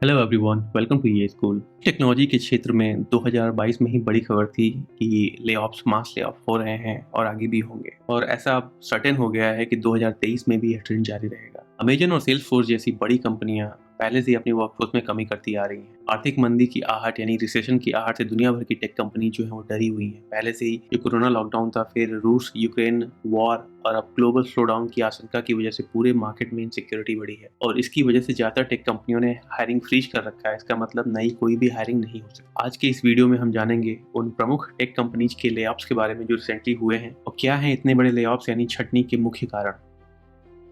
Hello everyone, welcome to ये school. Technology के क्षेत्र में 2022 में ही बड़ी खबर थी कि लेऑफ्स, मास लेऑफ हो रहे हैं और आगे भी होंगे, और ऐसा अब सर्टेन हो गया है कि 2023 में भी यह ट्रेंड जारी रहेगा। अमेजन और सेल्सफोर्स जैसी बड़ी कंपनियां पहले से ही अपनी वर्कफोर्स में कमी करती आ रही हैं। आर्थिक मंदी की आहट यानी रिसेशन की आहट से दुनिया भर की टेक कंपनी जो है वो डरी हुई है। पहले से ही जो कोरोना लॉकडाउन था, फिर रूस यूक्रेन वॉर और अब ग्लोबल स्लोडाउन की आशंका की वजह से पूरे मार्केट में इनसिक्योरिटी बढ़ी है, और इसकी वजह से ज्यादातर टेक कंपनियों ने हायरिंग फ्रीज कर रखा है। इसका मतलब नई कोई भी हायरिंग नहीं हो सकती। आज के इस वीडियो में हम जानेंगे उन प्रमुख टेक कंपनीज के लेऑफ्स के बारे में जो रिसेंटली हुए हैं, और क्या है इतने बड़े लेऑफ्स यानी छटनी के मुख्य कारण।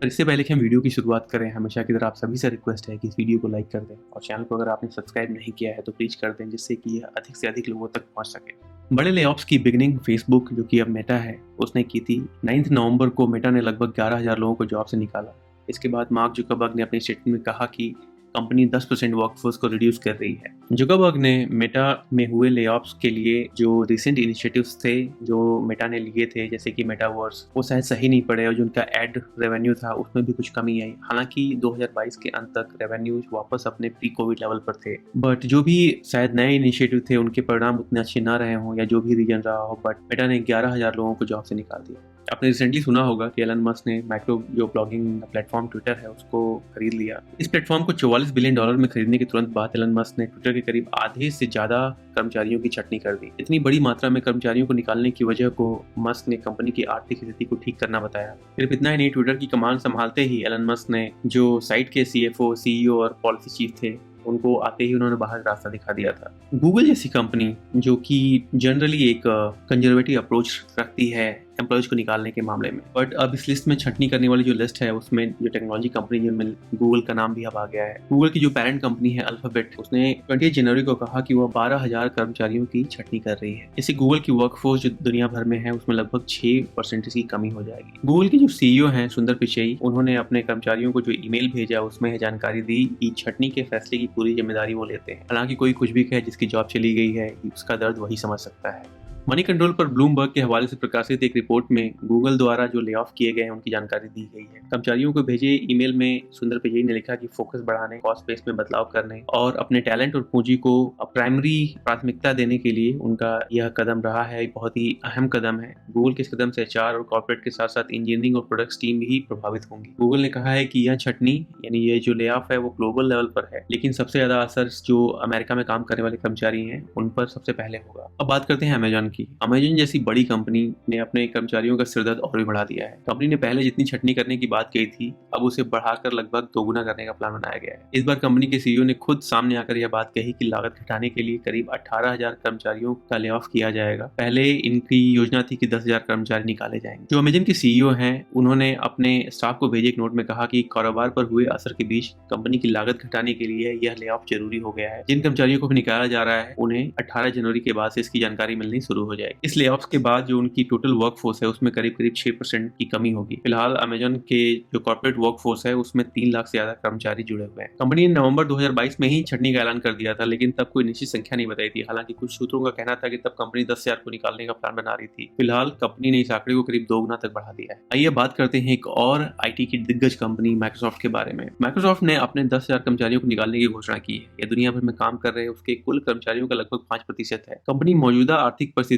पर इससे पहले कि हम वीडियो की शुरुआत करें, हमेशा की तरह आप सभी से रिक्वेस्ट है कि इस वीडियो को लाइक कर दें, और चैनल को अगर आपने सब्सक्राइब नहीं किया है तो प्लीज कर दें, जिससे कि यह अधिक से अधिक लोगों तक पहुंच सके। बड़े लेऑफ्स की बिगिनिंग फेसबुक, जो कि अब मेटा है, उसने की थी। 9 नवंबर को मेटा ने लगभग 11,000 लोगों को जॉब से निकाला। इसके बाद मार्क जुकरबर्ग ने अपनी स्टेटमेंट में कहा कि कंपनी 10% वर्कफोर्स को रिड्यूस कर रही है। जुकरबर्ग ने मेटा में हुए लेऑफ्स के लिए जो रिसेंट इनिशिएटिव्स थे जो मेटा ने लिए थे, जैसे कि मेटावर्स, वो शायद सही नहीं पड़े, और जो उनका एड रेवेन्यू था उसमें भी कुछ कमी आई। हालांकि 2022 के अंत तक रेवेन्यूज वापस अपने प्री कोविड लेवल पर थे, बट जो भी शायद नए इनिशिएटिव थे उनके परिणाम उतने अच्छे ना रहे हों, या जो भी रीजन रहा हो, बट मेटा ने 11,000 लोगों को जॉब से निकाल दिया। आपने रिसेंटली सुना होगा कि एलन मस्क ने माइक्रो जो ब्लॉगिंग प्लेटफॉर्म ट्विटर है उसको खरीद लिया। इस प्लेटफॉर्म को $44 बिलियन में खरीदने के तुरंत बाद एलन मस्क ने ट्विटर के करीब आधे से ज्यादा कर्मचारियों की छटनी कर दी। इतनी बड़ी मात्रा में कर्मचारियों को निकालने की वजह को मस्क ने कंपनी की आर्थिक स्थिति को ठीक करना बताया। सिर्फ इतना ही नहीं, ट्विटर की कमान संभालते ही एलन मस्क ने जो साइट के CFO, CEO और पॉलिसी चीफ थे, उनको आते ही उन्होंने बाहर रास्ता दिखा दिया था। गूगल जैसी कंपनी जो कि जनरली एक कंजर्वेटिव अप्रोच रखती है एम्प्लॉयज को निकालने के मामले में, बट अब इस लिस्ट में छटनी करने वाली जो लिस्ट है उसमें जो टेक्नोलॉजी कंपनी जिनमें गूगल का नाम भी अब आ गया है। गूगल की जो पेरेंट कंपनी है अल्फाबेट, उसने 28 जनवरी को कहा कि वह 12,000 कर्मचारियों की छटनी कर रही है। इससे गूगल की वर्कफोर्स जो दुनिया भर में है उसमें लगभग 6% की कमी हो जाएगी। गूगल के जो CEO हैं सुंदर पिचई, उन्होंने अपने कर्मचारियों को जो ईमेल भेजा उसमें जानकारी दी कि छटनी के फैसले की पूरी जिम्मेदारी वो लेते हैं। हालांकि कोई कुछ भी कहे, जिसकी जॉब चली गई है उसका दर्द वही समझ सकता है। मनी कंट्रोल पर ब्लूमबर्ग के हवाले से प्रकाशित एक रिपोर्ट में गूगल द्वारा जो ले ऑफ किए गए हैं उनकी जानकारी दी गई है। कर्मचारियों को भेजे ईमेल में सुंदर पिचई ने लिखा कि फोकस बढ़ाने, कॉस्ट बेस में बदलाव करने और अपने टैलेंट और पूंजी को प्राइमरी प्राथमिकता देने के लिए उनका यह कदम रहा है। बहुत ही अहम कदम है। गूगल के इस कदम से HR और कॉर्पोरेट के साथ साथ इंजीनियरिंग और प्रोडक्ट्स टीम भी प्रभावित होंगी। गूगल ने कहा है कि यह छटनी यानी ये जो ले ऑफ है वो ग्लोबल लेवल पर है, लेकिन सबसे ज्यादा असर जो अमेरिका में काम करने वाले कर्मचारी हैं उन पर सबसे पहले होगा। अब बात करते हैं अमेजन की। अमेजन जैसी बड़ी कंपनी ने अपने कर्मचारियों का सिरदर्द और भी बढ़ा दिया है। कंपनी ने पहले जितनी छटनी करने की बात कही थी, अब उसे बढ़ाकर लगभग दोगुना करने का प्लान बनाया गया है। इस बार कंपनी के CEO ने खुद सामने आकर यह बात कही कि लागत घटाने के लिए करीब 18,000 कर्मचारियों का ले ऑफ किया जाएगा। पहले इनकी योजना थी कि 10,000 कर्मचारी निकाले जाएंगे। जो अमेजन के CEO हैं उन्होंने अपने स्टाफ को भेजे एक नोट में कहा कि कारोबार पर हुए असर के बीच कंपनी की लागत घटाने के लिए यह ले ऑफ जरूरी हो गया है। जिन कर्मचारियों को भी निकाला जा रहा है उन्हें 18 जनवरी के बाद से इसकी जानकारी मिलनी शुरू हो जाएगी। इस ले ऑफ के बाद जो उनकी टोटल वर्कफोर्स है उसमें करीब 6% की कमी होगी। फिलहाल अमेजन के जो कॉर्पोरेट वर्कफोर्स है उसमें 3 लाख से ज्यादा कर्मचारी जुड़े हुए हैं। कंपनी ने नवंबर 2022 में ही छटनी का ऐलान कर दिया था, लेकिन तब कोई निश्चित संख्या नहीं बताई थी। हालांकि कुछ सूत्रों का कहना था कि तब कंपनी 10,000 को निकालने का प्लान बना रही थी। फिलहाल कंपनी ने इस आंकड़े को करीब दोगुना तक बढ़ा दिया है। आइए बात करते हैं एक और IT की दिग्गज कंपनी माइक्रोसॉफ्ट के बारे में। माइक्रोसॉफ्ट ने अपने 10,000 कर्मचारियों को निकालने की घोषणा की है। यह दुनिया भर में काम कर रहे उसके कुल कर्मचारियों का लगभग 5% है। कंपनी मौजूदा आर्थिक परिस्थितियों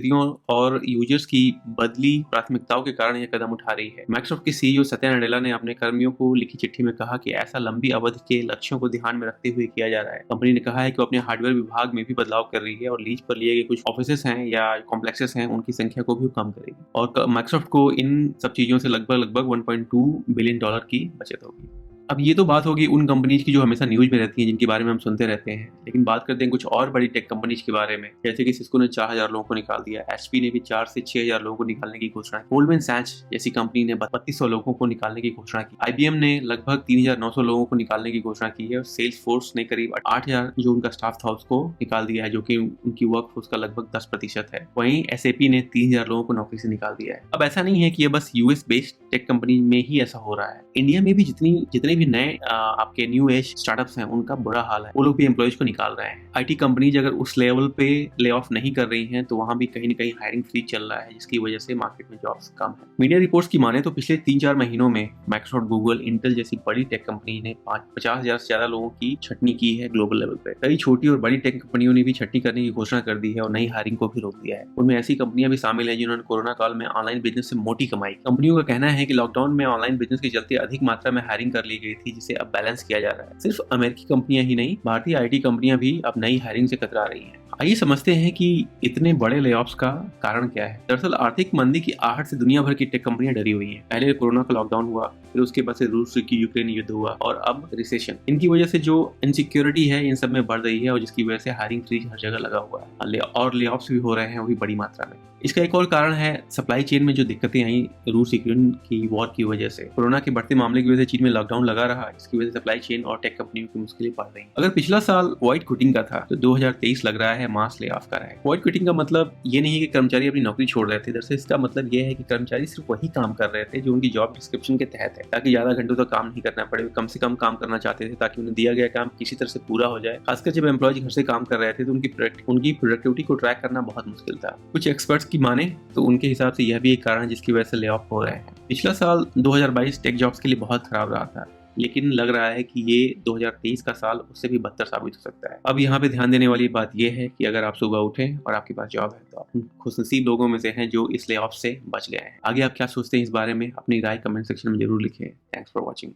और यूजर्स की बदली प्राथमिकताओं के कारण यह कदम उठा रही है। माइक्रोसॉफ्ट के CEO सत्या नडेला ने अपने कर्मियों को लिखी चिट्ठी में कहा कि ऐसा लंबी अवधि के लक्ष्यों को ध्यान में रखते हुए किया जा रहा है। कंपनी ने कहा है कि वो अपने हार्डवेयर विभाग में भी बदलाव कर रही है और लीज पर लिए गए कुछ ऑफिसेस हैं या कॉम्प्लेक्सेस हैं उनकी संख्या को भी कम करेगी, और माइक्रोसॉफ्ट को इन सब चीजों से लगभग $1.2 बिलियन की बचत होगी। अब ये तो बात होगी उन कंपनीज की जो हमेशा न्यूज में रहती हैं, जिनके बारे में हम सुनते रहते हैं, लेकिन बात करते हैं कुछ और बड़ी टेक कंपनीज के बारे में। जैसे कि सिस्को ने 4,000 लोगों को निकाल दिया, HP ने भी 4 से 6,000 लोगों को निकालने की घोषणा की, गोल्डमैन सैच्स जैसी कंपनी ने 3,200 लोगों को निकालने की घोषणा की, IBM ने लगभग 3,900 लोगों को निकालने की घोषणा की है, और सेल्सफोर्स ने करीब 8,000 जो उनका स्टाफ था उसको निकाल दिया है, जो कि उनकी वर्कफोर्स का लगभग 10% है। वहीं SAP ने 3,000 लोगों को नौकरी से निकाल दिया है। अब ऐसा नहीं है कि ये बस US बेस्ड टेक कंपनी में ही ऐसा हो रहा है। इंडिया में भी जितने भी भी नए आपके न्यू एज स्टार्टअप्स हैं उनका बुरा हाल है, वो लोग भी एम्प्लॉयज को निकाल रहे हैं। आईटी कंपनीज अगर उस लेवल पे ले ऑफ नहीं कर रही हैं तो वहां भी कहीं ना कहीं हायरिंग फ्रीज चल रहा है, जिसकी वजह से मार्केट में जॉब्स कम है। मीडिया रिपोर्ट्स की माने तो पिछले 3-4 महीनों में माइक्रोसॉफ्ट, गूगल, इंटेल जैसी बड़ी टेक कंपनी ने 50,000 से ज्यादा लोगों की छटनी की है ग्लोबल लेवल पे। कई छोटी और बड़ी टेक कंपनियों ने भी छटनी करने की घोषणा कर दी है और नई हायरिंग को भी रोक दिया है। उनमें ऐसी कंपनियां भी शामिल हैं जिन्होंने कोरोना काल में ऑनलाइन बिजनेस से मोटी कमाई। कंपनियों का कहना है कि लॉकडाउन में ऑनलाइन बिजनेस के चलते अधिक मात्रा में हायरिंग कर ली गई थी, जिसे अब बैलेंस किया जा रहा है। सिर्फ अमेरिकी कंपनियां ही नहीं, भारतीय आईटी कंपनियां भी अब नई हायरिंग से कतरा रही हैं। आइए समझते हैं कि इतने बड़े लेऑफ्स का कारण क्या है। दरअसल आर्थिक मंदी की आहट से दुनिया भर की टेक कंपनियां डरी हुई हैं। पहले कोरोना का लॉकडाउन हुआ, फिर उसके बाद से रूस की यूक्रेन युद्ध हुआ और अब रिसेशन। इनकी वजह से जो इनसिक्योरिटी है इन सब में बढ़ रही है और जिसकी वजह से हायरिंग फ्रीज हर जगह लगा हुआ है और लेऑफ्स भी हो रहे हैं, वो भी बड़ी मात्रा में। इसका एक और कारण है सप्लाई चेन में जो दिक्कतें आई रूस यूक्रेन की वॉर की वजह से। कोरोना के बढ़ते मामले की वजह से चीन में लॉकडाउन लगा रहा, इसकी वजह से सप्लाई चेन और टेक कंपनियों की मुश्किलें बढ़ रही। अगर पिछला साल व्हाइट क्विटिंग का था तो 2023 लग रहा है मास ले ऑफ का है। व्हाइट क्विटिंग का मतलब ये नहीं है कि कर्मचारी अपनी नौकरी छोड़ रहे थे, दरअसल इसका मतलब ये है कि कर्मचारी सिर्फ वही काम कर रहे थे जो उनकी जॉब डिस्क्रिप्शन के तहत है, ताकि ज्यादा घंटों तक काम नहीं करना पड़े। कम से कम काम करना चाहते थे ताकि उन्हें दिया गया काम किसी तरह से पूरा हो जाए। खासकर जब एम्प्लॉयज घर से काम कर रहे थे तो उनकी प्रोडक्टिविटी को ट्रैक करना बहुत मुश्किल था। कुछ एक्सपर्ट्स की माने तो उनके हिसाब से यह भी एक कारण है जिसकी वजह से ले ऑफ हो रहे हैं। पिछला साल 2022 टेक जॉब्स के लिए बहुत खराब रहा था, लेकिन लग रहा है कि ये 2023 का साल उससे भी बदतर साबित हो सकता है। अब यहाँ पे ध्यान देने वाली बात यह है कि अगर आप सुबह उठें और आपके पास जॉब है तो आप खुशनसीब लोगों में से हैं जो इस ले ऑफ से बच गए हैं। आगे आप क्या सोचते हैं इस बारे में अपनी राय कमेंट सेक्शन में जरूर लिखें। Thanks for watching.